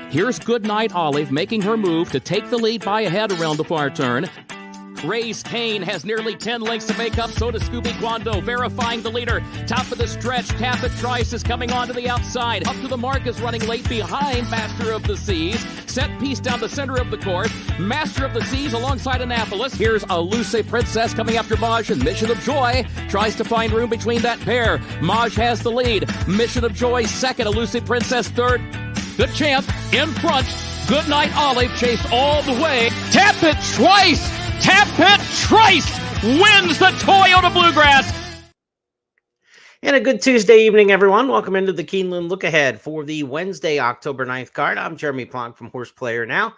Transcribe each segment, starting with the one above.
Here's Goodnight Olive making her move to take the lead by a head around the far turn. Race Kane has nearly 10 lengths to make up, so does Scooby Quando, verifying the leader. Top of the stretch, Tapit Trice is coming onto the outside. Up to the mark is running late behind Master of the Seas. Set piece down the center of the course. Master of the Seas alongside Annapolis. Here's Elusive Princess coming after Maj, and Mission of Joy tries to find room between that pair. Maj has the lead. Mission of Joy second, Elusive Princess third. The champ in front. Goodnight Olive chased all the way. Tapit Trice! Tapit Trice wins the Toyota Bluegrass. And a good Tuesday evening, everyone. Welcome into the Keeneland Look Ahead for the Wednesday, October 9th card. I'm Jeremy Plonk from Horse Player Now.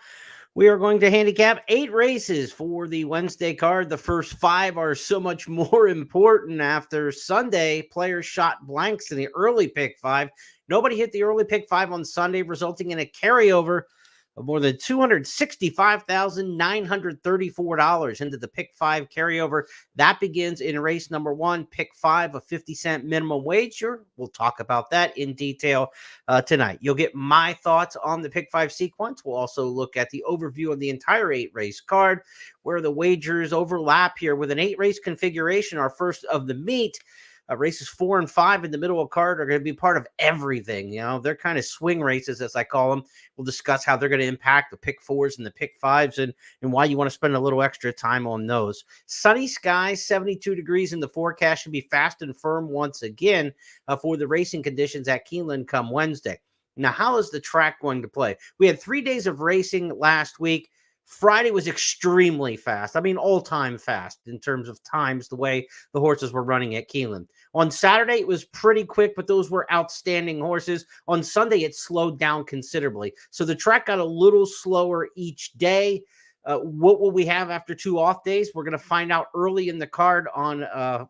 We are going to handicap 8 races for the Wednesday card. The first 5 are so much more important after Sunday. Players shot blanks in the early pick 5. Nobody hit the early pick 5 on Sunday, resulting in a carryover of more than $265,934 into the pick 5 carryover. That begins in race number 1, pick 5, a 50-cent minimum wager. We'll talk about that in detail tonight. You'll get my thoughts on the pick 5 sequence. We'll also look at the overview of the entire 8-race card, where the wagers overlap here with an 8-race configuration, our first of the meet. Races 4 and 5 in the middle of the card are going to be part of everything. You know, they're kind of swing races, as I call them. We'll discuss how they're going to impact the pick 4s and the pick 5s and why you want to spend a little extra time on those. Sunny skies, 72 degrees in the forecast, should be fast and firm once again for the racing conditions at Keeneland come Wednesday. Now, how is the track going to play? We had 3 days of racing last week. Friday was extremely fast. I mean, all-time fast in terms of times, the way the horses were running at Keeneland. On Saturday, it was pretty quick, but those were outstanding horses. On Sunday, it slowed down considerably. So the track got a little slower each day. What will we have after 2 off days? We're going to find out early in the card on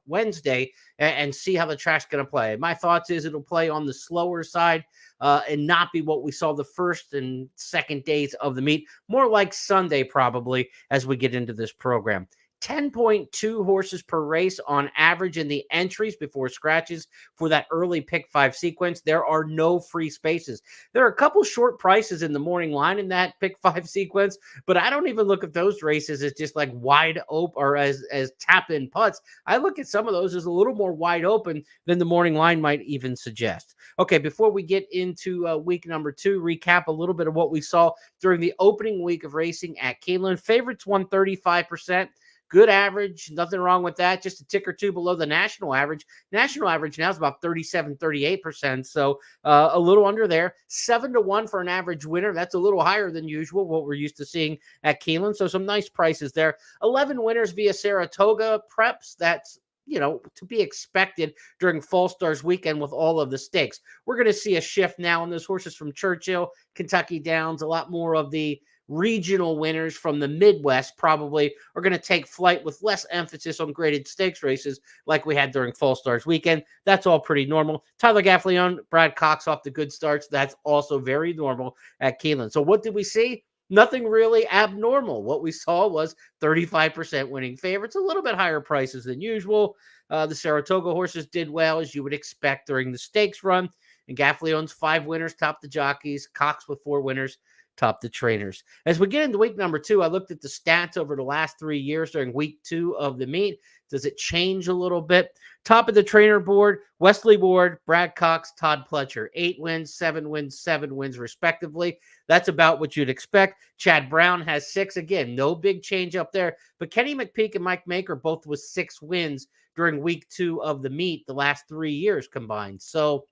Wednesday and see how the track's going to play. My thoughts is it'll play on the slower side and not be what we saw the first and second days of the meet. More like Sunday, probably, as we get into this program. 10.2 horses per race on average in the entries before scratches for that early pick 5 sequence. There are no free spaces. There are a couple short prices in the morning line in that pick 5 sequence, but I don't even look at those races as just like wide open or as tap in putts. I look at some of those as a little more wide open than the morning line might even suggest. Okay, before we get into week number 2, recap a little bit of what we saw during the opening week of racing at Keeneland. Favorites won 35%. Good average, nothing wrong with that. Just a tick or two below the national average. National average now is about 37, 38%. So a little under there. 7-1 for an average winner. That's a little higher than usual, what we're used to seeing at Keeneland. So some nice prices there. 11 winners via Saratoga preps. That's, you know, to be expected during Fall Stars weekend with all of the stakes. We're going to see a shift now in those horses from Churchill, Kentucky Downs, a lot more of the regional winners from the Midwest probably are going to take flight with less emphasis on graded stakes races like we had during Fall Stars weekend. That's all pretty normal. Tyler Gaffalione, Brad Cox off the good starts. That's also very normal at Keeneland. So what did we see? Nothing really abnormal. What we saw was 35% winning favorites, a little bit higher prices than usual. The Saratoga horses did well, as you would expect during the stakes run. And Gaffalione's 5 winners topped the jockeys. Cox with 4 winners top the trainers. As we get into week number 2, I looked at the stats over the llast 3 years during week 2 of the meet. Does it change a little bit? Top of the trainer board, Wesley Ward, Brad Cox, Todd Pletcher. 8 wins, 7 wins, 7 wins respectively. That's about what you'd expect. Chad Brown has 6. Again, no big change up there. But Kenny McPeak and Mike Maker both with 6 wins during week 2 of the meet the last 3 years combined. So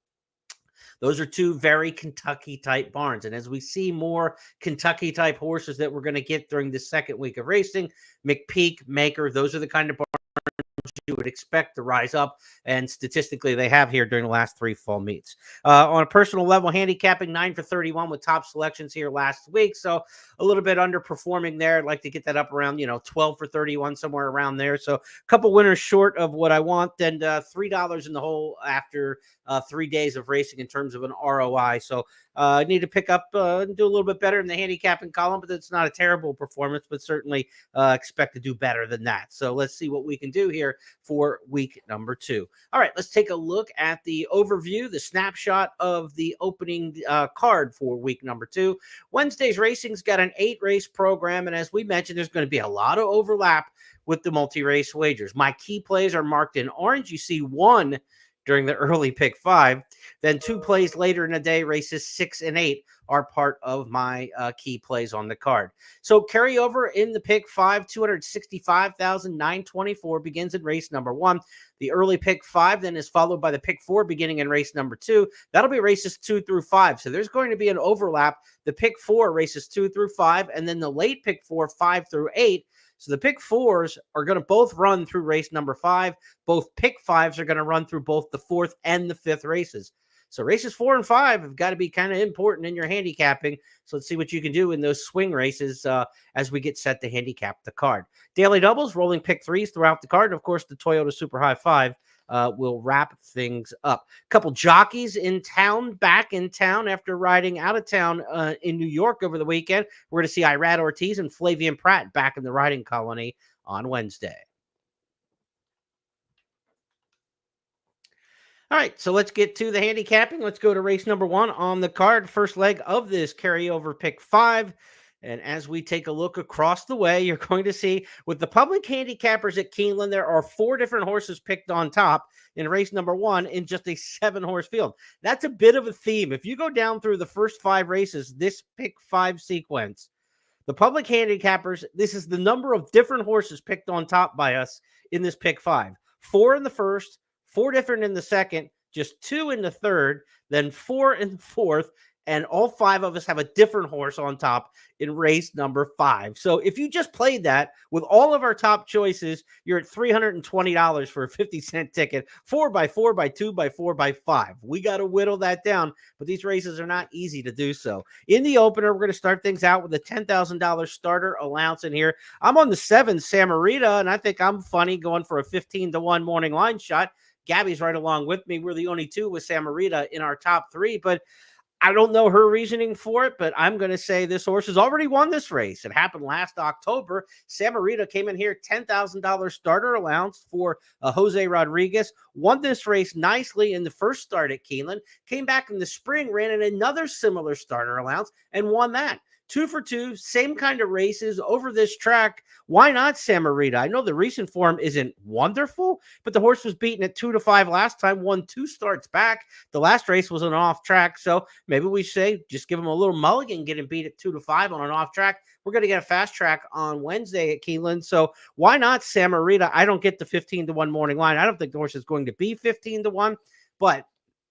those are 2 very Kentucky-type barns. And as we see more Kentucky-type horses that we're going to get during the second week of racing, McPeak, Maker, those are the kind of barns you would expect to rise up, and statistically they have here during the last 3 fall meets. On a personal level, handicapping 9 for 31 with top selections here last week, so a little bit underperforming there. I'd like to get that up around 12 for 31, somewhere around there. So a couple winners short of what I want, and $3 in the hole after 3 days of racing in terms of an ROI. So I need to pick up and do a little bit better in the handicapping column, but it's not a terrible performance, but certainly expect to do better than that. So let's see what we can do here here for week number 2. All right, let's take a look at the overview, the snapshot of the opening card for week number 2. Wednesday's racing's got an 8-race program, and as we mentioned, there's going to be a lot of overlap with the multi-race wagers. My key plays are marked in orange. You see 1 during the early pick 5. Then 2 plays later in the day, races 6 and 8 are part of my key plays on the card. So carryover in the pick 5, 265,924 begins in race number 1. The early pick 5 then is followed by the pick 4 beginning in race number 2. That'll be races 2 through 5. So there's going to be an overlap. The pick 4 races 2 through 5, and then the late pick 4, 5 through 8. So the pick 4s are going to both run through race number 5. Both pick 5s are going to run through both the 4th and the 5th races. So races 4 and 5 have got to be kind of important in your handicapping. So let's see what you can do in those swing races as we get set to handicap the card. Daily doubles, rolling pick 3s throughout the card. And of course, the Toyota Super High 5 will wrap things up. A couple jockeys in town, back in town after riding out of town in New York over the weekend. We're going to see Irad Ortiz and Flavian Pratt back in the riding colony on Wednesday. All right, so let's get to the handicapping. Let's go to race number 1 on the card, first leg of this carryover pick 5. And as we take a look across the way, you're going to see with the public handicappers at Keeneland, there are 4 different horses picked on top in race number 1 in just a 7-horse field. That's a bit of a theme. If you go down through the first 5 races, this pick 5 sequence, the public handicappers, this is the number of different horses picked on top by us in this pick 5. 4 in the first, 4 different in the second, just 2 in the third, then 4 in the fourth, and all 5 of us have a different horse on top in race number 5. So if you just played that with all of our top choices, you're at $320 for a 50-cent ticket, 4x4 by 2 by 4 by 5. We got to whittle that down, but these races are not easy to do so. In the opener, we're going to start things out with a $10,000 starter allowance in here. I'm on the 7 Samarita, and I think I'm funny going for a 15-1 morning line shot. Gabby's right along with me. We're the only 2 with Samarita in our top 3, but I don't know her reasoning for it, but I'm going to say this horse has already won this race. It happened last October. Samarita came in here, $10,000 starter allowance for Jose Rodriguez, won this race nicely in the first start at Keeneland, came back in the spring, ran in another similar starter allowance, and won that. 2 for 2, same kind of races over this track. Why not Samarita? I know the recent form isn't wonderful, but the horse was beaten at 2-5 last time, won 2 starts back. The last race was an off track, so maybe we say just give him a little mulligan, get him beat at 2-5 on an off track. We're going to get a fast track on Wednesday at Keeneland, so why not Samarita? I don't get the 15-1 morning line. I don't think the horse is going to be 15-1, but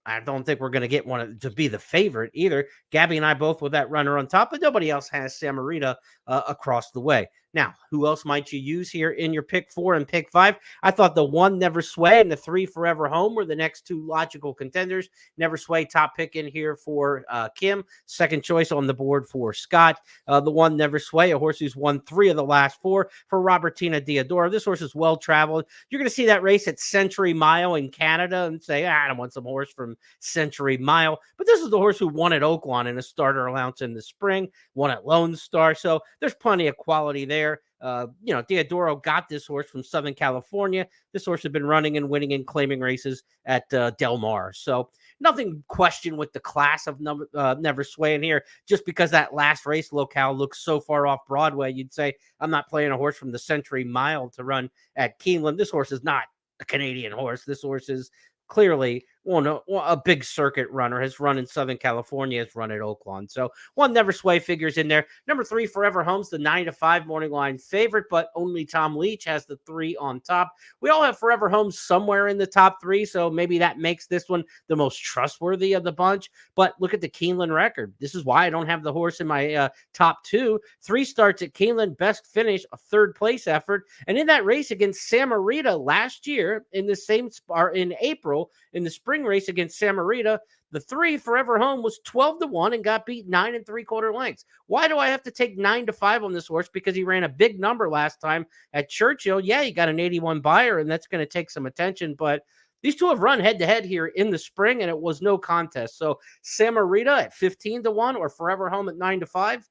I don't think we're going to get one to be the favorite either. Gabby and I both with that runner on top, but nobody else has Samarita across the way. Now, who else might you use here in your pick 4 and pick 5? I thought the 1 Never Sway and the 3 Forever Home were the next 2 logical contenders. Never Sway top pick in here for Kim. Second choice on the board for Scott. The 1 Never Sway, a horse who's won 3 of the last 4 for Robertina Diodoro. This horse is well traveled. You're going to see that race at Century Mile in Canada and say, I don't want some horse from Century Mile. But this is the horse who won at Oaklawn in a starter allowance in the spring, won at Lone Star. So there's plenty of quality there. Diodoro got this horse from Southern California. This horse had been running and winning and claiming races at Del Mar. So nothing question with the class of Never Sway in here. Just because that last race locale looks so far off Broadway, you'd say, I'm not playing a horse from the Century Mile to run at Keeneland. This horse is not a Canadian horse. This horse is clearly a big circuit runner, has run in Southern California, has run at Oaklawn. So 1 Never Sway figures in there. Number 3, Forever Home's the 9-5 morning line favorite, but only Tom Leach has the 3 on top. We all have Forever Home somewhere in the top 3, so maybe that makes this one the most trustworthy of the bunch. But look at the Keeneland record. This is why I don't have the horse in my top 2. 3 starts at Keeneland, best finish, a 3rd place effort. And in that race against Samarita last year, in the same spot in April, in the spring race against Samarita, the 3 Forever Home was 12-1 and got beat 9 3/4 lengths. Why do I have to take 9-5 on this horse? Because he ran a big number last time at Churchill. Yeah, he got an 81 buyer, and that's going to take some attention, but these 2 have run head-to-head here in the spring, and it was no contest. So Samarita at 15-1 or Forever Home at 9-5,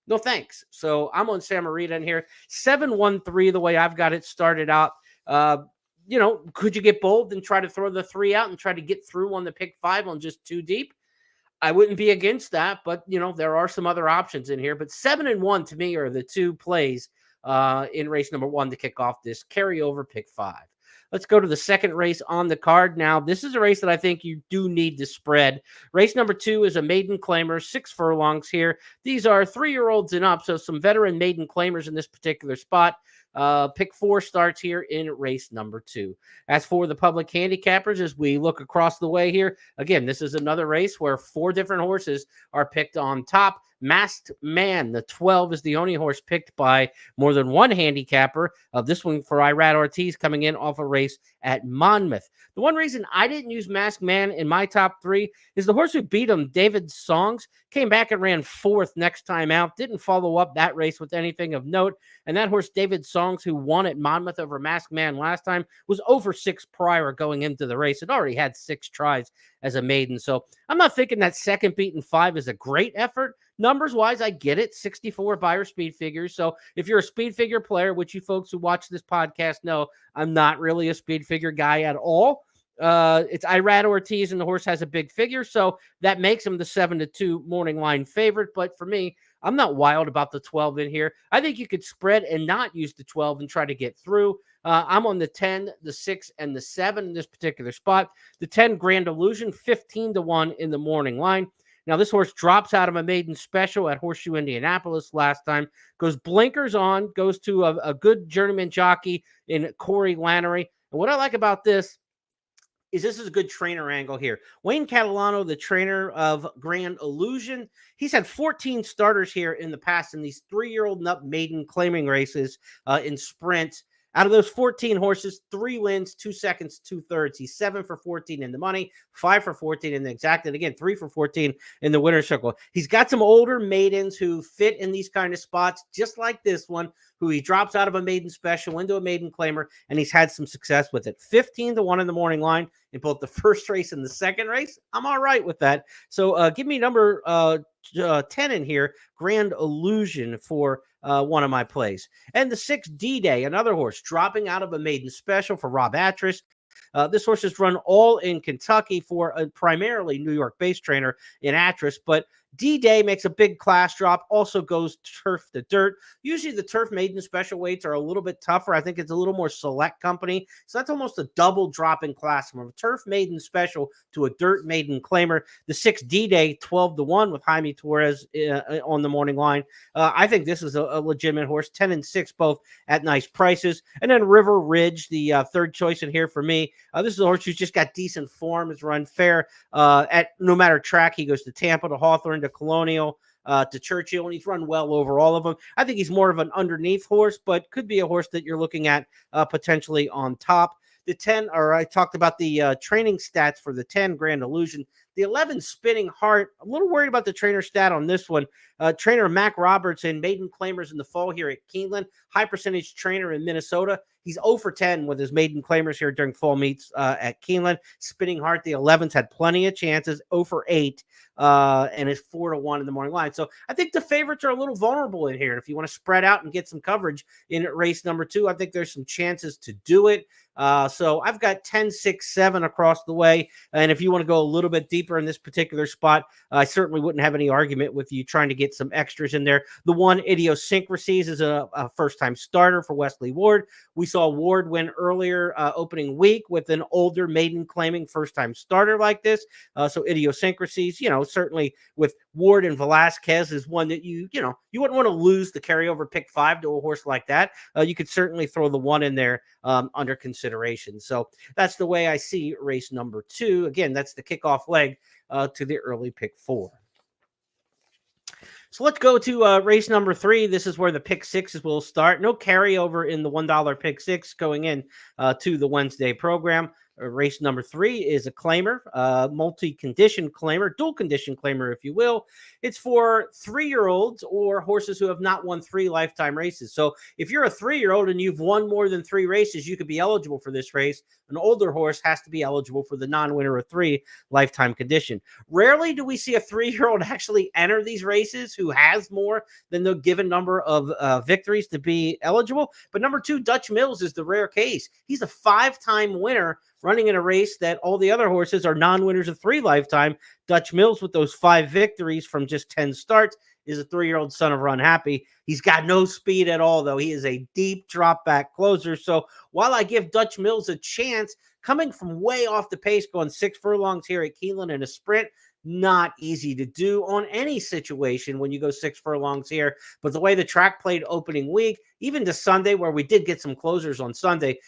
no thanks. So I'm on Samarita in here. 7-1-3 the way I've got it started out. could you get bold and try to throw the 3 out and try to get through on the pick 5 on just 2 deep? I wouldn't be against that, but there are some other options in here. But 7 and 1 to me are the 2 plays in race number 1 to kick off this carryover pick 5. Let's go to the second race on the card. Now, this is a race that I think you do need to spread. Race number 2 is a maiden claimer, 6 furlongs here. These are 3-year-olds and up, so some veteran maiden claimers in this particular spot. Pick 4 starts here in race number 2. As for the public handicappers, as we look across the way here, again, this is another race where 4 different horses are picked on top. Masked Man, the 12, is the only horse picked by more than one handicapper. This one for Irad Ortiz coming in off a race at Monmouth. The one reason I didn't use Masked Man in my top 3 is the horse who beat him, David Songs, came back and ran 4th next time out. Didn't follow up that race with anything of note. And that horse, David Songs, who won at Monmouth over Masked Man last time, was over 6 prior going into the race. It already had 6 tries as a maiden. So I'm not thinking that second beaten 5 is a great effort. Numbers wise, I get it. 64 buyer speed figures. So if you're a speed figure player, which you folks who watch this podcast know, I'm not really a speed figure guy at all. It's Irad Ortiz, and the horse has a big figure, so that makes him the 7-2 morning line favorite. But for me, I'm not wild about the 12 in here. I think you could spread and not use the 12 and try to get through. I'm on the 10, the 6, and the 7 in this particular spot. The 10, Grand Illusion, 15-1 in the morning line. Now, this horse drops out of a maiden special at Horseshoe Indianapolis last time, goes blinkers on, goes to a good journeyman jockey in Corey Lannery. And what I like about this is a good trainer angle here. Wayne Catalano, the trainer of Grand Illusion, he's had 14 starters here in the past in these 3-year-old and up maiden claiming races in sprints. Out of those 14 horses, 3 wins, 2 seconds, 2 thirds. He's 7 for 14 in the money, 5 for 14 in the exact, and again, 3 for 14 in the winner's circle. He's got some older maidens who fit in these kind of spots, just like this one, who he drops out of a maiden special into a maiden claimer, and he's had some success with it. 15-1 in the morning line in both the first race and the second race. I'm all right with that. So give me number 10 in here, Grand Illusion, for one of my plays. And the 6, D-Day, another horse dropping out of a maiden special for Rob Atras. This horse has run all in Kentucky for a primarily New York-based trainer in Atras, but D-Day makes a big class drop, also goes turf to dirt. Usually the turf maiden special weights are a little bit tougher. I think it's a little more select company. So that's almost a double drop in class from a turf maiden special to a dirt maiden claimer. The 6, D-Day, 12-1 with Jaime Torres on the morning line. I think this is a legitimate horse, 10 and 6, both at nice prices. And then River Ridge, the third choice in here for me. This is a horse who's just got decent form, has run fair at no matter track. He goes to Tampa, to Hawthorne, to Colonial, to Churchill, and he's run well over all of them. I think he's more of an underneath horse, but could be a horse that you're looking at potentially on top. The 10, or I talked about the training stats for the 10, Grand Illusion. The 11, Spinning Heart. I'm a little worried about the trainer stat on this one. Trainer Mac Robertson, maiden claimers in the fall here at Keeneland. High percentage trainer in Minnesota. He's 0 for 10 with his maiden claimers here during fall meets at Keeneland. Spinning Heart, the 11's had plenty of chances, 0 for 8, and is 4-1 in the morning line. So I think the favorites are a little vulnerable in here. If you want to spread out and get some coverage in race number 2, I think there's some chances to do it. So I've got 10, 6, 7 across the way. And if you want to go a little bit deeper in this particular spot, I certainly wouldn't have any argument with you trying to get some extras in there. The 1, Idiosyncrasies, is a first-time starter for Wesley Ward. We saw Ward win earlier opening week with an older maiden claiming first-time starter like this. So Idiosyncrasies, certainly with Ward and Velasquez is one that you wouldn't want to lose the carryover pick 5 to a horse like that. You could certainly throw the 1 in there under consideration. So that's the way I see race number 2. Again, that's the kickoff leg to the early pick 4. So let's go to race number 3. This is where the pick 6s will start. No carryover in the $1 pick 6 going in to the Wednesday program. Race number 3 is a claimer, multi-condition claimer, dual condition claimer, if you will. It's for 3-year-olds or horses who have not won 3 lifetime races. So if you're a 3-year-old and you've won more than 3 races, you could be eligible for this race. An older horse has to be eligible for the non-winner of 3 lifetime condition. Rarely do we see a 3-year-old actually enter these races who has more than the given number of victories to be eligible. But number 2, Dutch Mills, is the rare case. He's a 5-time winner running in a race that all the other horses are non-winners of 3 lifetime. Dutch Mills, with those 5 victories from just 10 starts, is a 3-year-old son of Run Happy. He's got no speed at all, though. He is a deep drop back closer. So while I give Dutch Mills a chance, coming from way off the pace, going 6 furlongs here at Keeneland in a sprint, not easy to do on any situation when you go 6 furlongs here. But the way the track played opening week, even to Sunday, where we did get some closers on Sunday,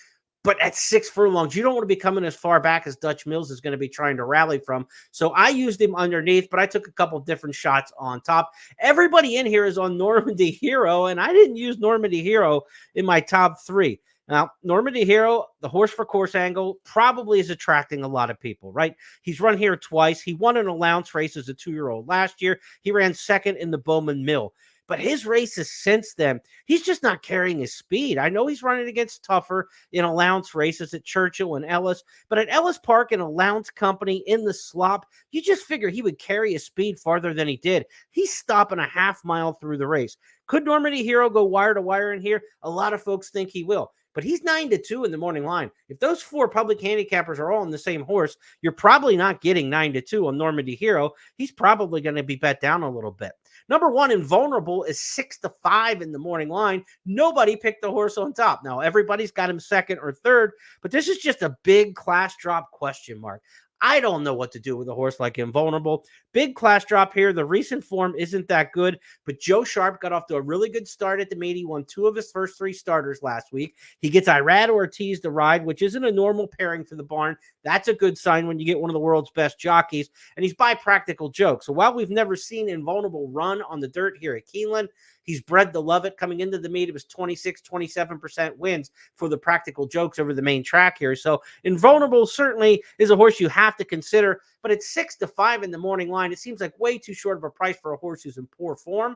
but at 6 furlongs, you don't want to be coming as far back as Dutch Mills is going to be trying to rally from. So I used him underneath, but I took a couple different shots on top. Everybody in here is on Normandy Hero, and I didn't use Normandy Hero in my top 3. Now, Normandy Hero, the horse for course angle, probably is attracting a lot of people, right? He's run here twice. He won an allowance race as a 2-year-old last year. He ran second in the Bowman Mill. But his races since then, he's just not carrying his speed. I know he's running against tougher in allowance races at Churchill and Ellis, but at Ellis Park and allowance company in the slop, you just figure he would carry his speed farther than he did. He's stopping a half mile through the race. Could Normandy Hero go wire to wire in here? A lot of folks think he will. But he's 9-2 in the morning line. If those 4 public handicappers are all on the same horse, you're probably not getting 9-2 on Normandy Hero. He's probably going to be bet down a little bit. Number 1, Invulnerable, is 6-5 in the morning line. Nobody picked the horse on top. Now, everybody's got him second or third, but this is just a big class drop question mark. I don't know what to do with a horse like Invulnerable. Big class drop here. The recent form isn't that good, but Joe Sharp got off to a really good start at the meet. He won 2 of his first 3 starters last week. He gets Irad Ortiz to ride, which isn't a normal pairing for the barn. That's a good sign when you get one of the world's best jockeys, and he's by Practical Joke. So while we've never seen Invulnerable run on the dirt here at Keeneland, he's bred to love it. Coming into the meet, it was 26-27% wins for the Practical Jokes over the main track here. So Invulnerable certainly is a horse you have to consider, but at 6-5 in the morning line, it seems like way too short of a price for a horse who's in poor form.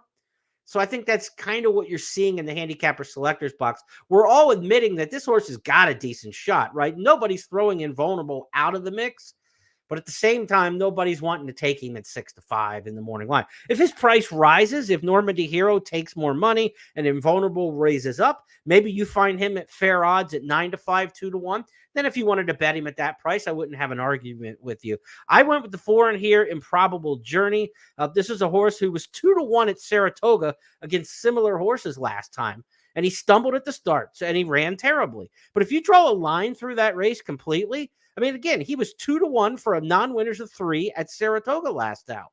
So I think that's kind of what you're seeing in the handicapper selectors box. We're all admitting that this horse has got a decent shot, right? Nobody's throwing Invulnerable out of the mix, but at the same time, nobody's wanting to take him at 6-5 in the morning line. If his price rises, if Normandy Hero takes more money and Invulnerable raises up, maybe you find him at fair odds at 9-5, 2-1. Then if you wanted to bet him at that price, I wouldn't have an argument with you. I went with the 4 in here, Improbable Journey. This is a horse who was 2-1 at Saratoga against similar horses last time, and he stumbled at the start, and he ran terribly. But if you draw a line through that race completely, I mean, again, he was 2-1 for a non-winners of 3 at Saratoga last out.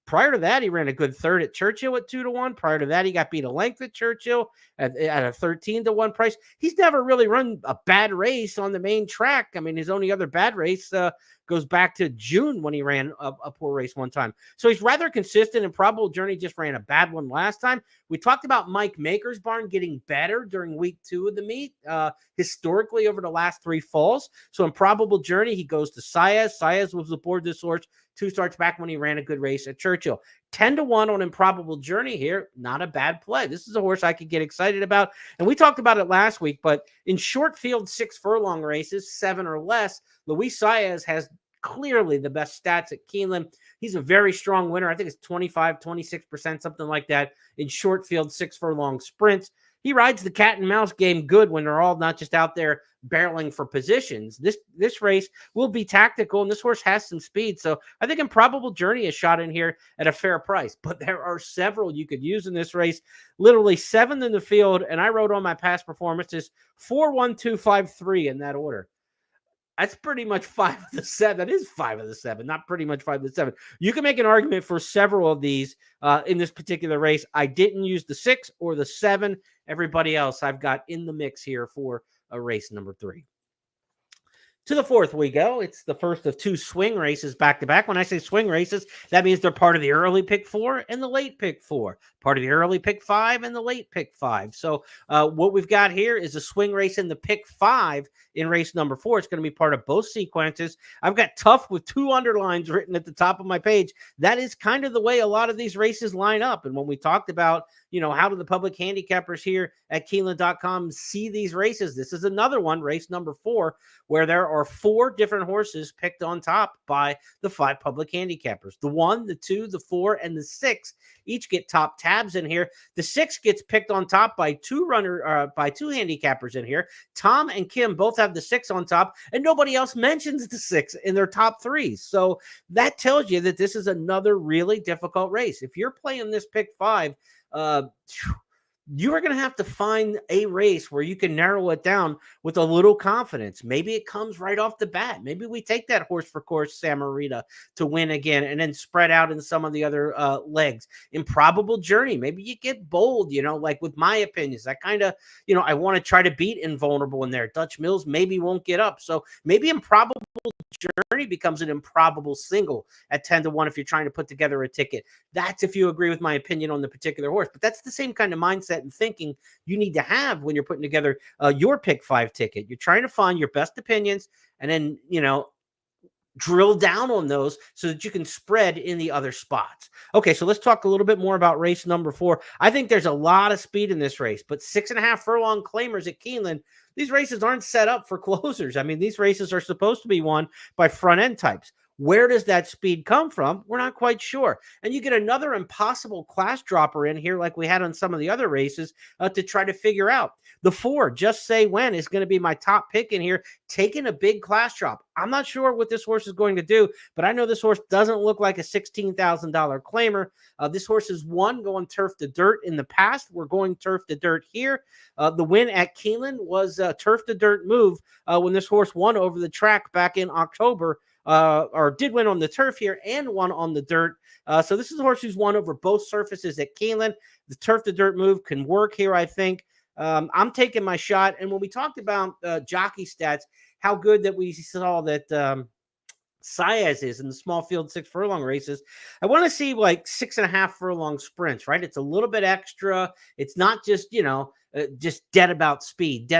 Prior to that, he ran a good third at Churchill at 2-1. Prior to that, he got beat a length at Churchill at a 13-1 price. He's never really run a bad race on the main track. I mean, his only other bad race goes back to June when he ran a poor race one time. So he's rather consistent. Improbable Journey just ran a bad one last time. We talked about Mike Maker's barn getting better during week 2 of the meet, historically over the last 3 falls. So Improbable Journey, he goes to Saez. Saez was aboard this horse 2 starts back when he ran a good race at Churchill. 10-1 on Improbable Journey here. Not a bad play. This is a horse I could get excited about. And we talked about it last week, but in short field 6 furlong races, 7 or less, Luis Saez has clearly the best stats at Keeneland. He's a very strong winner. I think it's 25, 26%, something like that in short field 6 furlong sprints. He rides the cat and mouse game good when they're all not just out there barreling for positions. This race will be tactical, and this horse has some speed. So I think Improbable Journey is shot in here at a fair price. But there are several you could use in this race. Literally 7 in the field, and I wrote on my past performances 4, 1, 2, 5, 3 in that order. That's pretty much 5 of the 7. That is 5 of the 7, not pretty much 5 of the 7. You can make an argument for several of these in this particular race. I didn't use the 6 or the 7. Everybody else I've got in the mix here for a race number 3. To the fourth we go. It's the first of two swing races back to back. When I say swing races, that means they're part of the early pick four and the late pick four, part of the early pick five and the late pick five. So what we've got here is a swing race in the pick five in race number four. It's going to be part of both sequences. I've got tough with two underlines written at the top of my page. That is kind of the way a lot of these races line up. And when we talked about, how do the public handicappers here at Keeneland.com see these races? This is another one, race number four, where there are four different horses picked on top by the five public handicappers. The 1, the 2, the 4, and the 6 each get top tabs in here. The 6 gets picked on top by two handicappers in here. Tom and Kim both have the 6 on top, and nobody else mentions the 6 in their top threes. So that tells you that this is another really difficult race. If you're playing this pick five, you are going to have to find a race where you can narrow it down with a little confidence. Maybe it comes right off the bat. Maybe we take that horse for course Samarita to win again and then spread out in some of the other legs. Improbable Journey. Maybe you get bold, like with my opinions. I kind of, I want to try to beat Invulnerable in there. Dutch Mills maybe won't get up. So maybe Improbable Journey becomes an improbable single at 10-1 if you're trying to put together a ticket. That's if you agree with my opinion on the particular horse. But that's the same kind of mindset and thinking you need to have when you're putting together your pick five ticket. You're trying to find your best opinions and then, drill down on those so that you can spread in the other spots. Okay, so let's talk a little bit more about race number 4. I think there's a lot of speed in this race, but 6.5 furlong claimers at Keeneland, these races aren't set up for closers. I mean, these races are supposed to be won by front end types. Where does that speed come from? We're not quite sure. And you get another impossible class dropper in here like we had on some of the other races to try to figure out. The 4, Just Say When, is going to be my top pick in here, taking a big class drop. I'm not sure what this horse is going to do, but I know this horse doesn't look like a $16,000 claimer. This horse has won going turf to dirt in the past. We're going turf to dirt here. The win at Keeneland was a turf to dirt move when this horse won over the track back in October. Or did win on the turf here and won on the dirt. So this is a horse who's won over both surfaces at Keeneland. The turf to dirt move can work here, I think. I'm taking my shot. And when we talked about jockey stats, how good that we saw that Saez is in the small field 6 furlong races, I want to see like 6.5 furlong sprints, right? It's a little bit extra. It's not just, just dead about speed.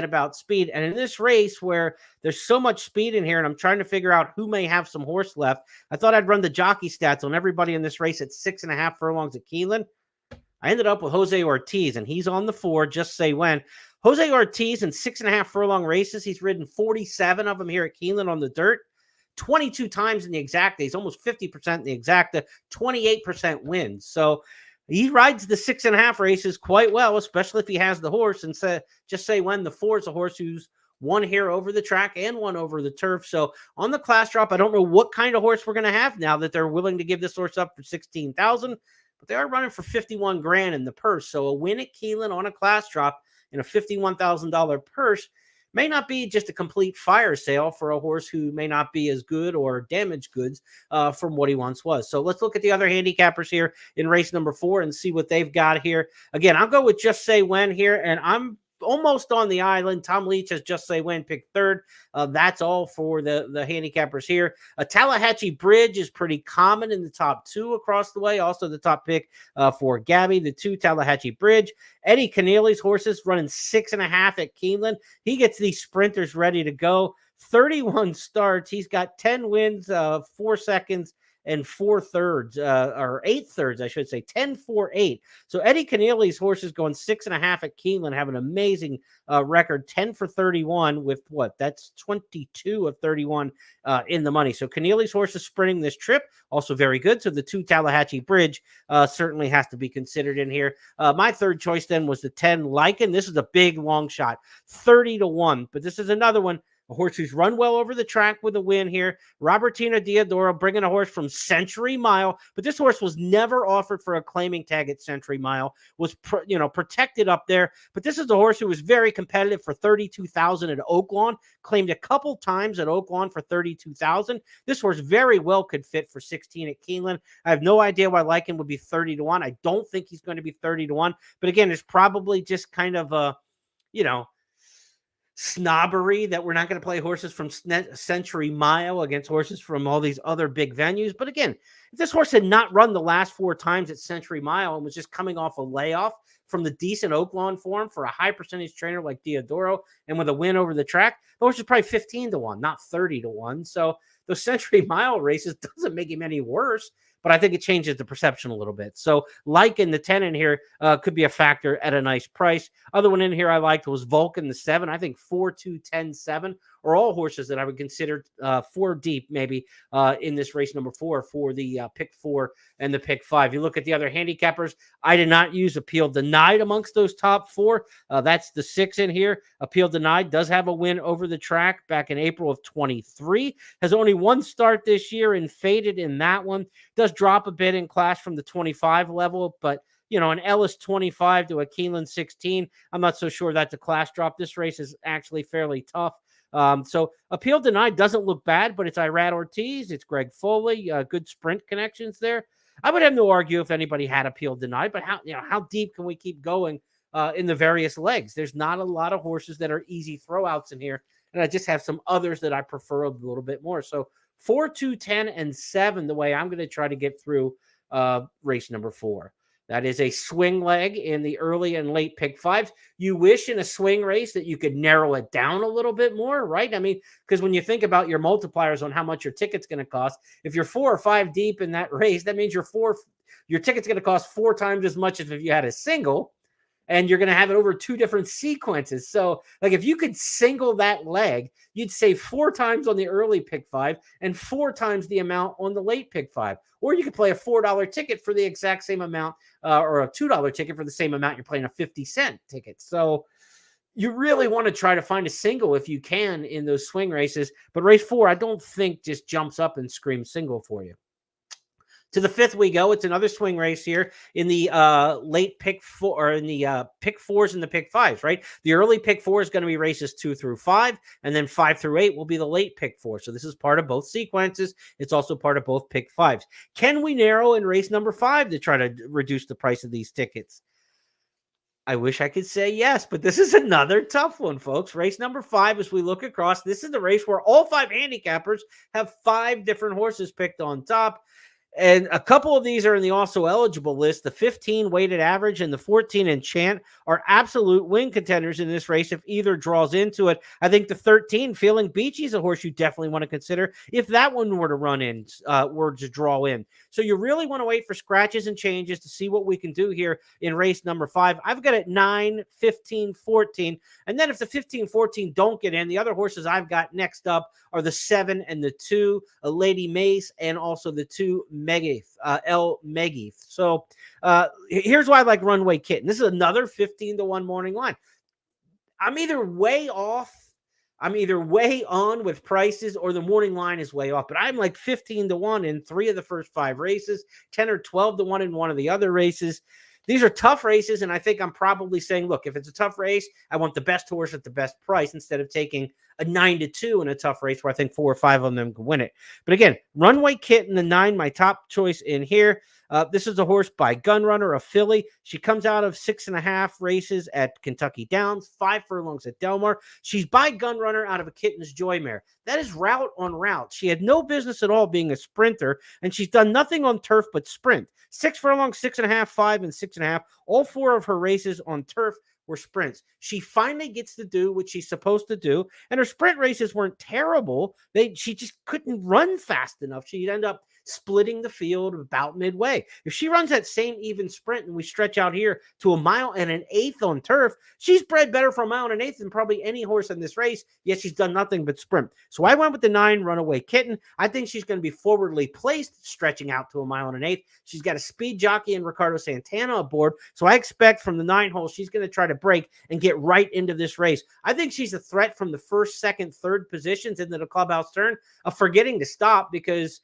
And in this race where there's so much speed in here and I'm trying to figure out who may have some horse left, I thought I'd run the jockey stats on everybody in this race at 6.5 furlongs at Keeneland. I ended up with Jose Ortiz, and he's on the 4, Just Say When. Jose Ortiz in 6.5 furlong races, he's ridden 47 of them here at Keeneland on the dirt. 22 times in the exacta. He's almost 50% in the exacta, 28% wins. So he rides the 6.5 races quite well, especially if he has the horse. And Just Say When, the 4 is a horse who's won here over the track and won over the turf. So on the class drop, I don't know what kind of horse we're going to have now that they're willing to give this horse up for 16,000, but they are running for 51 grand in the purse. So a win at Keeneland on a class drop in a $51,000 purse may not be just a complete fire sale for a horse who may not be as good or damaged goods from what he once was. So let's look at the other handicappers here in race number 4 and see what they've got here. Again, I'll go with Just Say When here, and I'm almost on the island. Tom Leach has Just Say When picked 3rd. That's all for the handicappers here. Tallahatchie Bridge is pretty common in the top 2 across the way. Also the top pick for Gabby, the 2 Tallahatchie Bridge. Eddie Keneally's horses running 6.5 at Keeneland. He gets these sprinters ready to go. 31 starts. He's got 10 wins, 4 seconds, and 4 thirds, or 8 thirds, I should say, 10-4-8. So Eddie Keneally's horses going 6.5 at Keeneland have an amazing record, 10-for-31 with what? That's 22 of 31 in the money. So Keneally's horses sprinting this trip, also very good. So the 2 Tallahatchie Bridge certainly has to be considered in here. My 3rd choice then was the 10 Lycan. This is a big long shot, 30-1, but this is another one. A horse who's run well over the track with a win here. Robertino Diodoro bringing a horse from Century Mile, but this horse was never offered for a claiming tag at Century Mile, was protected up there. But this is a horse who was very competitive for 32,000 at Oaklawn, claimed a couple times at Oaklawn for 32,000. This horse very well could fit for 16 at Keeneland. I have no idea why Lycan would be 30-1. I don't think he's going to be 30-1. But again, it's probably just kind of a, snobbery that we're not going to play horses from Century Mile against horses from all these other big venues. But again, if this horse had not run the last 4 times at Century Mile and was just coming off a layoff from the decent Oaklawn form for a high percentage trainer like Diodoro and with a win over the track, the horse is probably 15-1, not 30-1. So those Century Mile races doesn't make him any worse, but I think it changes the perception a little bit. So like in the 10 in here could be a factor at a nice price. Other one in here I liked was Vulcan, the 7. I think 4, 2, 10, 7 are all horses that I would consider 4 deep maybe in this race number 4 for the pick 4 and the pick 5. You look at the other handicappers, I did not use Appeal Denied amongst those top 4. That's the 6 in here. Appeal Denied does have a win over the track back in April of 23. Has only 1 start this year and faded in that one. Does drop a bit in class from the 25 level, but you know, an Ellis 25 to a Keeneland 16, I'm not so sure that's a class drop. This race is actually fairly tough. So Appeal Denied doesn't look bad, but it's Irad Ortiz, it's Greg Foley, good sprint connections there. I would have no argue if anybody had Appeal Denied, but how deep can we keep going in the various legs? There's not a lot of horses that are easy throwouts in here, and I just have some others that I prefer a little bit more. So 4, 2, 10, and 7, the way I'm going to try to get through race number 4. That is a swing leg in the early and late pick 5s. You wish in a swing race that you could narrow it down a little bit more, right? I mean, because when you think about your multipliers on how much your ticket's going to cost, if you're 4 or 5 deep in that race, that means your ticket's going to cost 4 times as much as if you had a single, and you're going to have it over 2 different sequences. So like if you could single that leg, you'd save 4 times on the early pick 5 and 4 times the amount on the late pick 5. Or you could play a $4 ticket for the exact same amount or a $2 ticket for the same amount you're playing a 50-cent ticket. So you really want to try to find a single if you can in those swing races. But race 4, I don't think just jumps up and screams single for you. To the 5th we go. It's another swing race here in the late pick 4 or in the pick 4s and the pick 5s, right? The early pick 4 is going to be races 2 through 5, and then 5 through 8 will be the late pick 4. So this is part of both sequences. It's also part of both pick 5s. Can we narrow in race number 5 to try to reduce the price of these tickets? I wish I could say yes, but this is another tough one, folks. Race number 5, as we look across, this is the race where all 5 handicappers have 5 different horses picked on top. And a couple of these are in the also eligible list. The 15 weighted average and the 14 enchant are absolute win contenders in this race if either draws into it. I think the 13 Feeling Beachy is a horse you definitely want to consider if that one were to run in, were to draw in. So you really want to wait for scratches and changes to see what we can do here in race number 5. I've got it 9, 15, 14. And then if the 15, 14 don't get in, the other horses I've got next up are the 7 and the 2, a Lady Mace, and also the 2 El Megath. So here's why I like Runway Kitten. This is another 15-1 morning line. I'm either way on with prices, or the morning line is way off. But I'm like 15-1 in 3 of the first 5 races, 10 or 12-1 in one of the other races. These are tough races, and I think I'm probably saying, look, if it's a tough race, I want the best horse at the best price instead of taking a 9-2 in a tough race where I think 4 or 5 of them can win it. But again, Runway Kitten, the 9, my top choice in here. This is a horse by Gunrunner, a filly. She comes out of 6.5 races at Kentucky Downs, 5 furlongs at Delmar. She's by Gunrunner out of a Kitten's Joy mare. That is route on route. She had no business at all being a sprinter, and she's done nothing on turf but sprint. 6 furlongs, 6.5, 5, and 6.5. All 4 of her races on turf were sprints. She finally gets to do what she's supposed to do, and her sprint races weren't terrible. She just couldn't run fast enough. She'd end up splitting the field about midway. If she runs that same even sprint and we stretch out here to 1.1 1/8 on turf, she's bred better for 1.1 1/8 than probably any horse in this race, yet she's done nothing but sprint. So I went with the 9, Runaway Kitten. I think she's going to be forwardly placed, stretching out to 1.1 1/8. She's got a speed jockey and Ricardo Santana aboard, so I expect from the 9 hole, she's going to try to break and get right into this race. I think she's a threat from the 1st, 2nd, 3rd positions into the clubhouse turn of forgetting to stop, because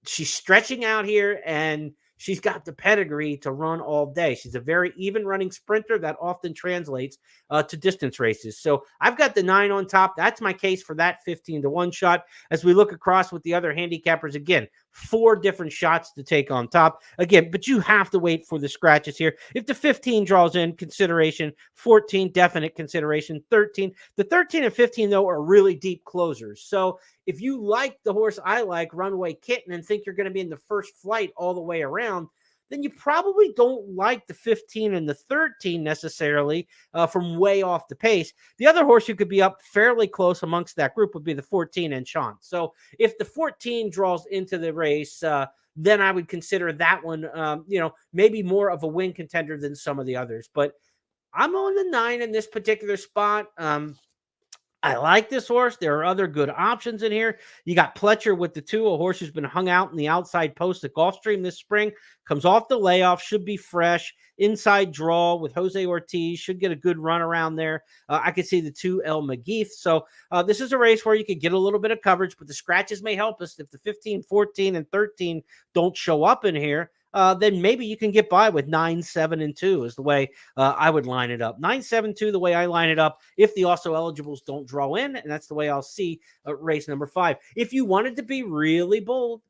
she's stretching out here and she's got the pedigree to run all day. She's a very even running sprinter that often translates to distance races. So I've got the 9 on top. That's my case for that 15-1 shot. As we look across with the other handicappers, again, 4 different shots to take on top. Again, but you have to wait for the scratches here. If the 15 draws in, consideration. 14, definite consideration. 13. The 13 and 15, though, are really deep closers. So if you like the horse I like, Runaway Kitten, and think you're going to be in the first flight all the way around, then you probably don't like the 15 and the 13 necessarily from way off the pace. The other horse who could be up fairly close amongst that group would be the 14 and Chance. So if the 14 draws into the race, then I would consider that one, maybe more of a win contender than some of the others. But I'm on the 9 in this particular spot. I like this horse. There are other good options in here. You got Pletcher with the 2, a horse who's been hung out in the outside post at Gulfstream this spring. Comes off the layoff, should be fresh. Inside draw with Jose Ortiz, should get a good run around there. I could see the 2 El McGeeth. So this is a race where you could get a little bit of coverage, but the scratches may help us. If the 15, 14, and 13 don't show up in here, then maybe you can get by with 9, 7, and 2 is the way I would line it up. 9, 7, 2, the way I line it up, if the also eligibles don't draw in, and that's the way I'll see race number 5. If you wanted to be really bold,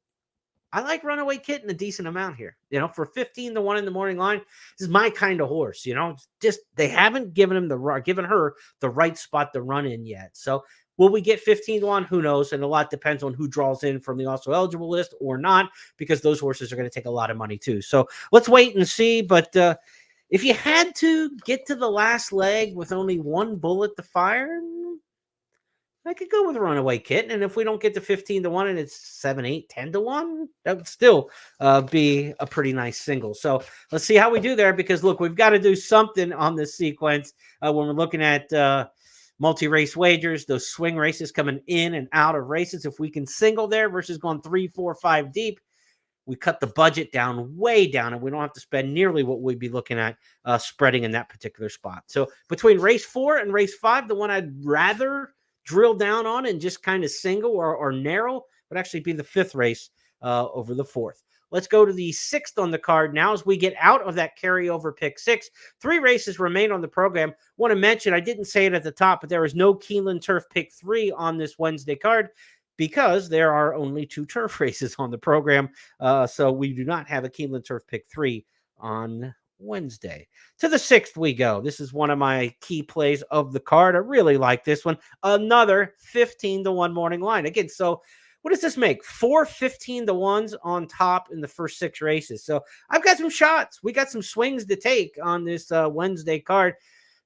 I like Runaway Kitten a decent amount here. For 15-1 in the morning line, this is my kind of horse. Just they haven't given her the right spot to run in yet. So will we get 15-1? Who knows? And a lot depends on who draws in from the also eligible list or not, because those horses are going to take a lot of money too. So let's wait and see. But if you had to get to the last leg with only one bullet to fire, I could go with Runaway Kitten. And if we don't get to 15-1 and it's 7, 8, 10-1, that would still be a pretty nice single. So let's see how we do there, because look, we've got to do something on this sequence when we're looking at multi-race wagers, those swing races coming in and out of races. If we can single there versus going 3, 4, 5 deep, we cut the budget down way down, and we don't have to spend nearly what we'd be looking at spreading in that particular spot. So between race 4 and race 5, the one I'd rather drill down on and just kind of single or narrow would actually be the 5th race over the 4th. Let's go to the 6th on the card now as we get out of that carryover pick 6. 3 races remain on the program. Want to mention, I didn't say it at the top, but there is no Keeneland Turf pick 3 on this Wednesday card because there are only 2 turf races on the program. So we do not have a Keeneland Turf pick 3 on Wednesday. To the 6th we go. This is one of my key plays of the card. I really like this one. Another 15-1 morning line. Again, so what does this make? 4 15-1s on top in the first 6 races. So I've got some shots. We got some swings to take on this Wednesday card.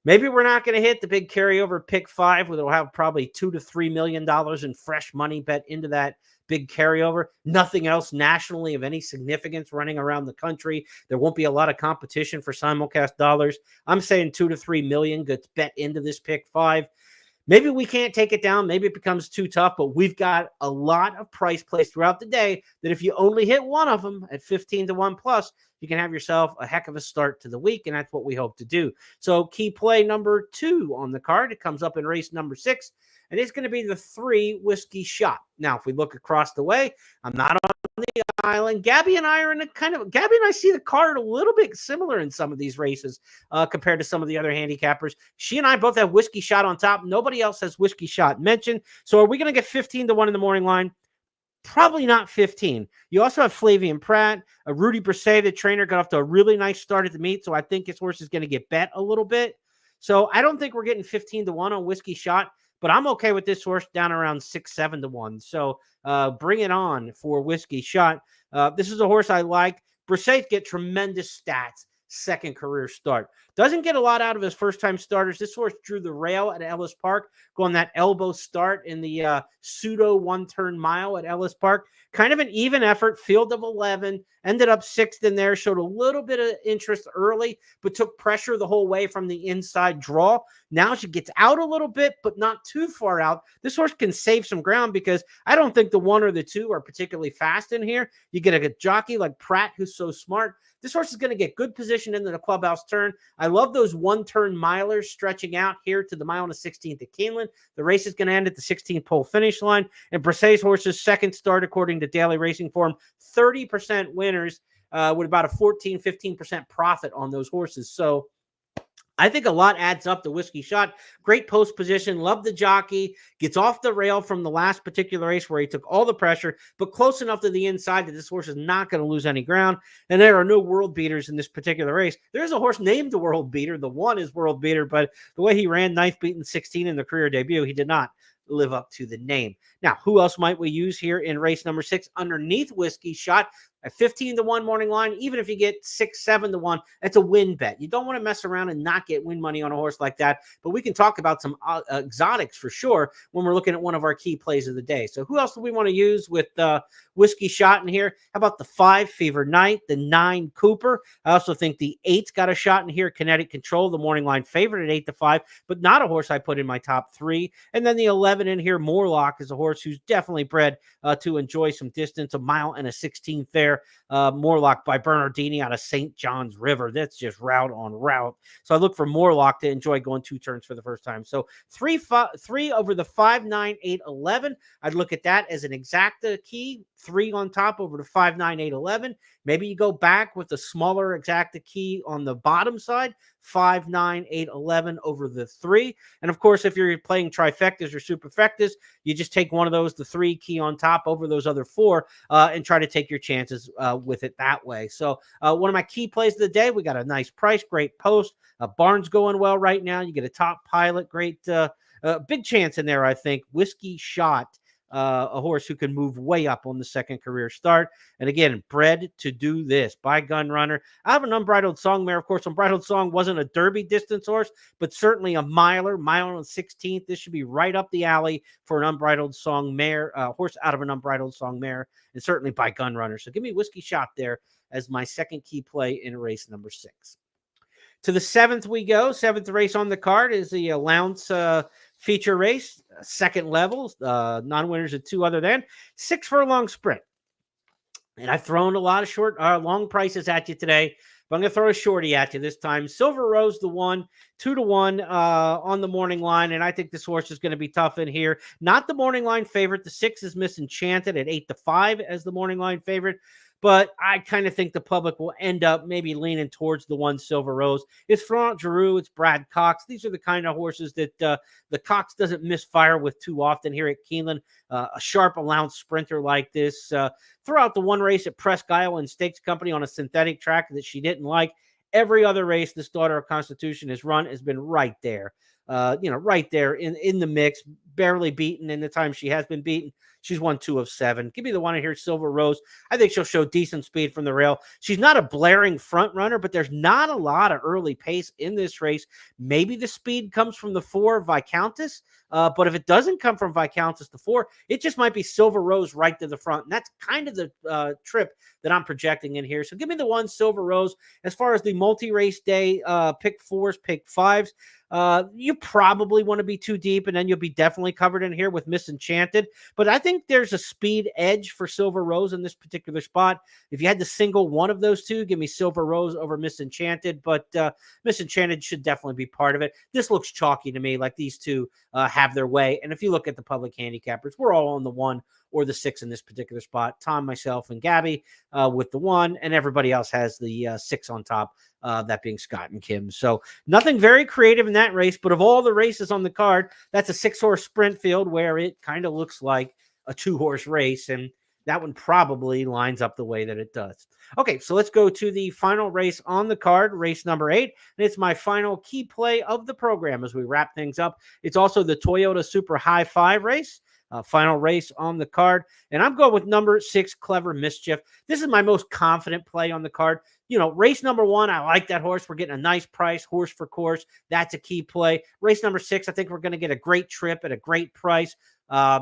Maybe we're not going to hit the big carryover pick 5, where they'll have probably $2 to $3 million in fresh money bet into that big carryover. Nothing else nationally of any significance running around the country. There won't be a lot of competition for simulcast dollars. I'm saying $2 to $3 million gets bet into this pick 5. Maybe we can't take it down. Maybe it becomes too tough, but we've got a lot of price plays throughout the day that if you only hit one of them at 15-1 plus, you can have yourself a heck of a start to the week, and that's what we hope to do. So key play number 2 on the card, it comes up in race number 6, and it's going to be the 3 Whiskey Shot. Now, if we look across the way, I'm not on the island. Gabby and I are in a Gabby and I see the card a little bit similar in some of these races compared to some of the other handicappers. She and I both have Whiskey Shot on top. Nobody else has Whiskey Shot mentioned. So are we going to get 15-1 in the morning line? Probably not 15. You also have Flavian Pratt. Rudy Brisset, the trainer, got off to a really nice start at the meet, so I think his horse is going to get bet a little bit. So I don't think we're getting 15-1 on Whiskey Shot, but I'm okay with this horse down around 6, 7-1. So bring it on for Whiskey Shot. This is a horse I like. Brisset get tremendous stats. Second career start. Doesn't get a lot out of his first-time starters. This horse drew the rail at Ellis Park, going that elbow start in the pseudo one-turn mile at Ellis Park. Kind of an even effort, field of 11, ended up 6th in there, showed a little bit of interest early, but took pressure the whole way from the inside draw. Now she gets out a little bit, but not too far out. This horse can save some ground because I don't think the 1 or the 2 are particularly fast in here. You get a jockey like Pratt, who's so smart. This horse is going to get good position into the clubhouse turn. I love those one-turn milers stretching out here to the mile and the 16th at Keeneland. The race is going to end at the 16th pole finish line. And Brisset's horse's second start, according to Daily Racing Form, 30% winners. with about a 14-15% profit on those horses. So I think a lot adds up to Whiskey Shot. Great post position. Love the jockey. Gets off the rail from the last particular race where he took all the pressure, but close enough to the inside that this horse is not going to lose any ground. And there are no world beaters in this particular race. There's a horse named the world beater. The one is world beater, but the way he ran, 9th beaten 16 in the career debut, he did not live up to the name. Now, who else might we use here in race number 6 underneath Whiskey Shot? A 15-1 morning line, even if you get 6-7-1, that's a win bet. You don't want to mess around and not get win money on a horse like that. But we can talk about some exotics for sure when we're looking at one of our key plays of the day. So who else do we want to use with Whiskey Shot in here? How about the 5 Fever Night, the 9 Cooper? I also think the 8's got a shot in here. Kinetic Control, the morning line favorite at 8-5, but not a horse I put in my top 3. And then the 11 in here, Morlock, is a horse who's definitely bred to enjoy some distance, a mile and a 16th there. Morlock by Bernardini out of St. John's River. That's just route on route. So I look for Morlock to enjoy going 2 turns for the first time. So 3 over the 5, 9, 8, 11. I'd look at that as an exacta key. 3 on top over the 5, 9, 8, 11. Maybe you go back with a smaller exacta key on the bottom side. 5, 9, 8, 11 over the 3. And of course, if you're playing trifectas or superfectas, you just take one of those, the 3 key on top over those other 4, and try to take your chances with it that way. So one of my key plays of the day, we got a nice price, great post. Barnes going well right now. You get a top pilot, great, big chance in there, I think. Whiskey Shot. A horse who can move way up on the second career start. And again, bred to do this by Gun Runner. I have an Unbridled Song mare. Of course, Unbridled Song wasn't a Derby distance horse, but certainly a miler, mile and 16th. This should be right up the alley for an Unbridled Song mare, horse out of an Unbridled Song mare, and certainly by Gun Runner. So give me Whiskey Shot there as my second key play in race number 6. To the 7th we go. 7th race on the card is the Lowndes feature race, second level, non-winners of 2 other than 6 furlong sprint. And I've thrown a lot of long prices at you today, but I'm going to throw a shorty at you this time. Silver Rose, the 1, 2-1 on the morning line, and I think this horse is going to be tough in here. Not the morning line favorite. The 6 is Misenchanted at 8-5 as the morning line favorite. But I kind of think the public will end up maybe leaning towards the 1 Silver Rose. It's Florent Giroux. It's Brad Cox. These are the kind of horses that the Cox doesn't misfire with too often here at Keeneland. A sharp allowance sprinter like this. Throughout the one race at Presque Isle and Stakes Company on a synthetic track that she didn't like. Every other race this daughter of Constitution has run has been right there. Right there in the mix, barely beaten in the time she has been beaten. She's won 2 of 7. Give me the one in here, Silver Rose. I think she'll show decent speed from the rail. She's not a blaring front runner, but there's not a lot of early pace in this race. Maybe the speed comes from the 4 Viscountess, but if it doesn't come from Viscountess, the 4, it just might be Silver Rose right to the front. And that's kind of the trip that I'm projecting in here. So give me the 1 Silver Rose. As far as the multi-race day, pick 4s, pick 5s, you probably want to be too deep, and then you'll be definitely covered in here with Misenchanted. But I think there's a speed edge for Silver Rose in this particular spot. If you had to single one of those 2, give me Silver Rose over Misenchanted, but Misenchanted should definitely be part of it. This looks chalky to me, like these 2 have their way. And if you look at the public handicappers, we're all on the 1 or the 6 in this particular spot. Tom, myself, and Gabby with the 1, and everybody else has the 6 on top, that being Scott and Kim. So nothing very creative in that race, but of all the races on the card, that's a 6-horse sprint field where it kind of looks like a 2-horse race, and that one probably lines up the way that it does. Okay, so let's go to the final race on the card, race number 8, and it's my final key play of the program as we wrap things up. It's also the Toyota Super High 5 race. Final race on the card. And I'm going with number 6, Clever Mischief. This is my most confident play on the card. Race number 1, I like that horse. We're getting a nice price, horse for course. That's a key play. Race number 6, I think we're going to get a great trip at a great price. A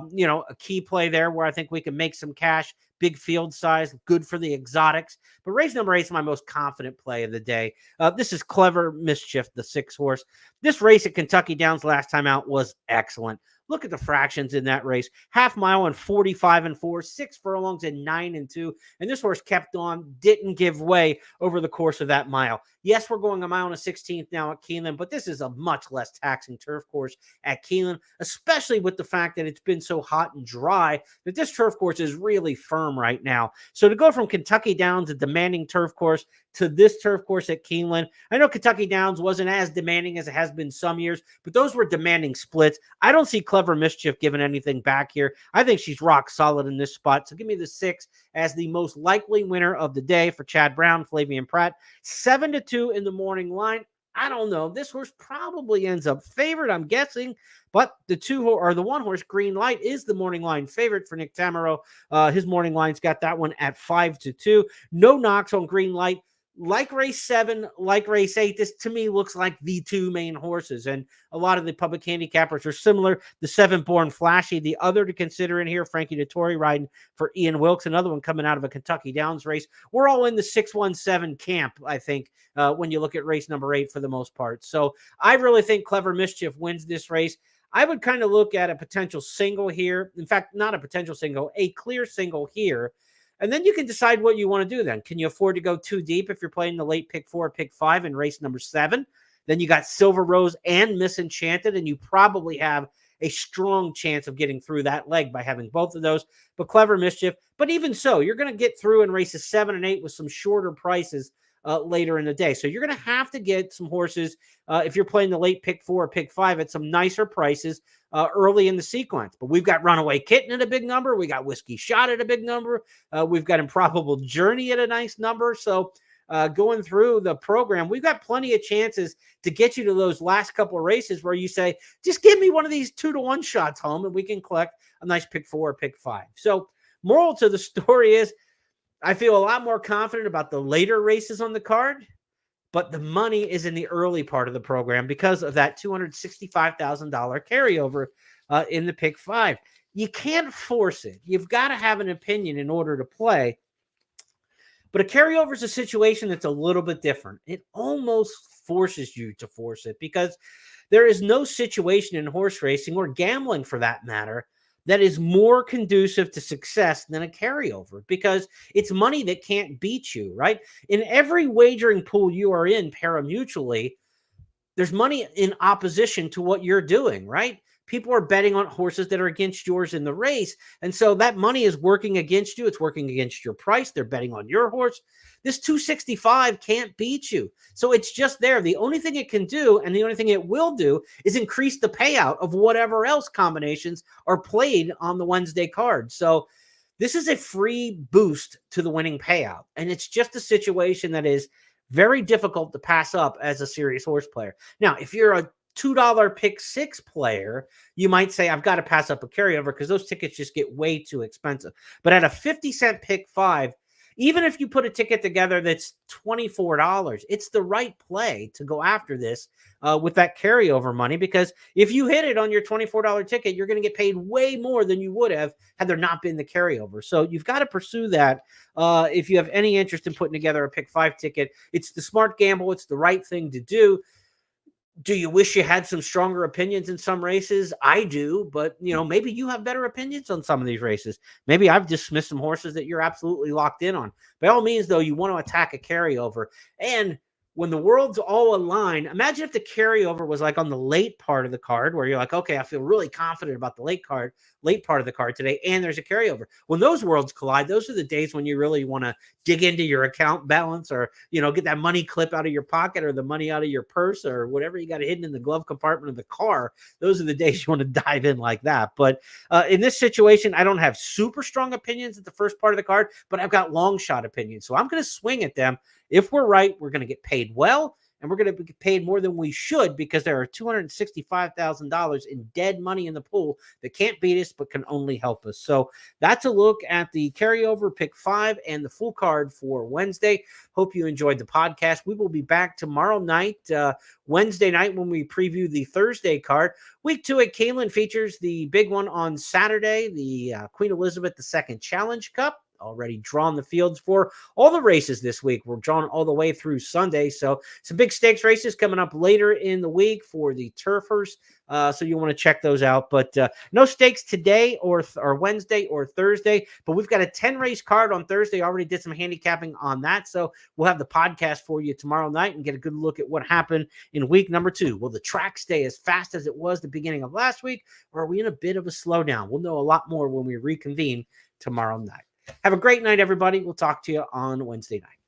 key play there where I think we can make some cash. Big field size, good for the exotics. But race number 8 is my most confident play of the day. This is Clever Mischief, the 6 horse. This race at Kentucky Downs last time out was excellent. Look at the fractions in that race. Half mile and 45-4, 6 furlongs and 9-2. And this horse kept on, didn't give way over the course of that mile. Yes, we're going a mile and a 16th now at Keeneland, but this is a much less taxing turf course at Keeneland, especially with the fact that it's been so hot and dry that this turf course is really firm firm right now. So to go from Kentucky Downs, a demanding turf course, to this turf course at Keeneland, I know Kentucky Downs wasn't as demanding as it has been some years, but those were demanding splits. I don't see Clever Mischief giving anything back here. I think she's rock solid in this spot. So give me the 6 as the most likely winner of the day for Chad Brown, Flavian Pratt. 7-2 in the morning line. I don't know. This horse probably ends up favored, I'm guessing. But the one horse, Green Light, is the morning line favorite for Nick Tamaro. His morning line's got that one at 5-2. No knocks on Green Light. Like race 7, like race 8, this to me looks like the 2 main horses. And a lot of the public handicappers are similar. The 7 Born Flashy, the other to consider in here, Frankie Dettori riding for Ian Wilkes, another one coming out of a Kentucky Downs race. We're all in the 617 camp, I think, when you look at race number 8 for the most part. So I really think Clever Mischief wins this race. I would kind of look at a potential single here. In fact, not a potential single, a clear single here. And then you can decide what you want to do then. Can you afford to go too deep if you're playing the late pick 4, pick 5 in race number 7? Then you got Silver Rose and Miss Enchanted, and you probably have a strong chance of getting through that leg by having both of those. But Clever Mischief. But even so, you're going to get through in races 7 and 8 with some shorter prices later in the day. So you're going to have to get some horses if you're playing the late pick 4 or pick 5 at some nicer prices early in the sequence. But we've got Runaway Kitten at a big number. We got Whiskey Shot at a big number. We've got Improbable Journey at a nice number. So going through the program, we've got plenty of chances to get you to those last couple of races where you say, just give me one of these 2-to-1 shots home and we can collect a nice pick 4 or pick 5. So moral to the story is, I feel a lot more confident about the later races on the card, but the money is in the early part of the program because of that $265,000 carryover in the pick 5. You can't force it. You've got to have an opinion in order to play. But a carryover is a situation that's a little bit different. It almost forces you to force it because there is no situation in horse racing or gambling for that matter that is more conducive to success than a carryover because it's money that can't beat you, right? In every wagering pool you are in pari-mutually, there's money in opposition to what you're doing, right? People are betting on horses that are against yours in the race. And so that money is working against you. It's working against your price. They're betting on your horse. This 265 can't beat you. So it's just there. The only thing it can do, and the only thing it will do, is increase the payout of whatever else combinations are played on the Wednesday card. So this is a free boost to the winning payout. And it's just a situation that is very difficult to pass up as a serious horse player. Now, if you're a $2 pick 6 player, you might say, I've got to pass up a carryover because those tickets just get way too expensive. But at a 50-cent pick 5, even if you put a ticket together that's $24, it's the right play to go after this with that carryover money, because if you hit it on your $24 ticket, you're going to get paid way more than you would have had there not been the carryover. So you've got to pursue that if you have any interest in putting together a pick 5 ticket. It's the smart gamble. It's the right thing to do. Do you wish you had some stronger opinions in some races? I do, but maybe you have better opinions on some of these races. Maybe I've dismissed some horses that you're absolutely locked in on. By all means, though, you want to attack a carryover. And when the world's all aligned, imagine if the carryover was like on the late part of the card where you're like, okay, I feel really confident about the late part of the card today, and there's a carryover. When those worlds collide, those are the days when you really want to dig into your account balance or, get that money clip out of your pocket or the money out of your purse or whatever you got hidden in the glove compartment of the car. Those are the days you want to dive in like that. But in this situation, I don't have super strong opinions at the first part of the card, but I've got long shot opinions. So I'm going to swing at them. If we're right, we're going to get paid well, and we're going to get paid more than we should because there are $265,000 in dead money in the pool that can't beat us but can only help us. So that's a look at the carryover pick 5 and the full card for Wednesday. Hope you enjoyed the podcast. We will be back tomorrow night, Wednesday night, when we preview the Thursday card. Week 2 at Keeneland features the big one on Saturday, the Queen Elizabeth II Challenge Cup. Already drawn the fields for all the races this week. We're drawn all the way through Sunday. So some big stakes races coming up later in the week for the turfers. So you want to check those out. But no stakes today or Wednesday or Thursday. But we've got a 10-race card on Thursday. Already did some handicapping on that. So we'll have the podcast for you tomorrow night and get a good look at what happened in week number 2. Will the track stay as fast as it was the beginning of last week, or are we in a bit of a slowdown? We'll know a lot more when we reconvene tomorrow night. Have a great night, everybody. We'll talk to you on Wednesday night.